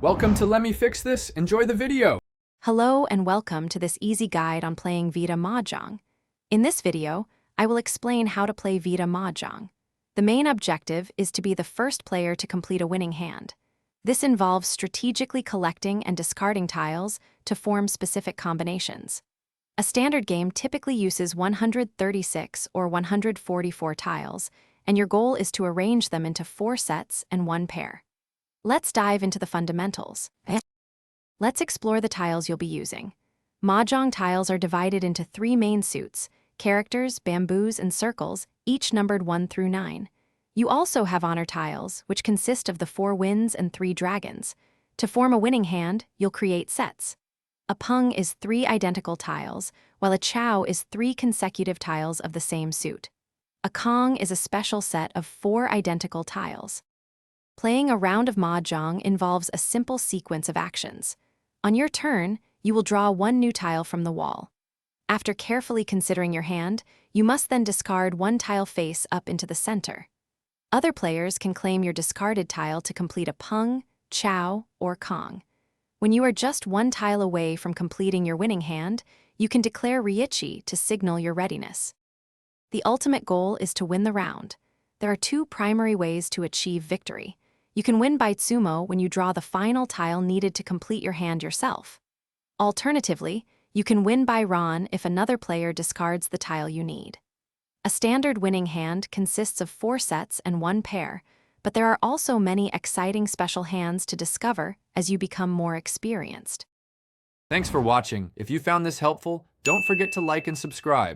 Welcome to Let Me Fix This. Enjoy the video. Hello and welcome to this easy guide on playing Vita Mahjong. In this video, I will explain how to play Vita Mahjong. The main objective is to be the first player to complete a winning hand. This involves strategically collecting and discarding tiles to form specific combinations. A standard game typically uses 136 or 144 tiles, and your goal is to arrange them into 4 sets and 1 pair. Let's dive into the fundamentals. Let's explore the tiles you'll be using. Mahjong tiles are divided into 3 main suits: characters, bamboos, and circles, each numbered 1 through 9. You also have honor tiles, which consist of the 4 winds and 3 dragons. To form a winning hand, you'll create sets. A pung is 3 identical tiles, while a chow is 3 consecutive tiles of the same suit. A kong is a special set of 4 identical tiles. Playing a round of Mahjong involves a simple sequence of actions. On your turn, you will draw 1 new tile from the wall. After carefully considering your hand, you must then discard 1 tile face up into the center. Other players can claim your discarded tile to complete a pung, chow, or kong. When you are just 1 tile away from completing your winning hand, you can declare Riichi to signal your readiness. The ultimate goal is to win the round. There are 2 primary ways to achieve victory. You can win by tsumo when you draw the final tile needed to complete your hand yourself. Alternatively, you can win by ran if another player discards the tile you need. A standard winning hand consists of 4 sets and 1 pair, but there are also many exciting special hands to discover as you become more experienced. Thanks for watching. If you found this helpful, don't forget to like and subscribe.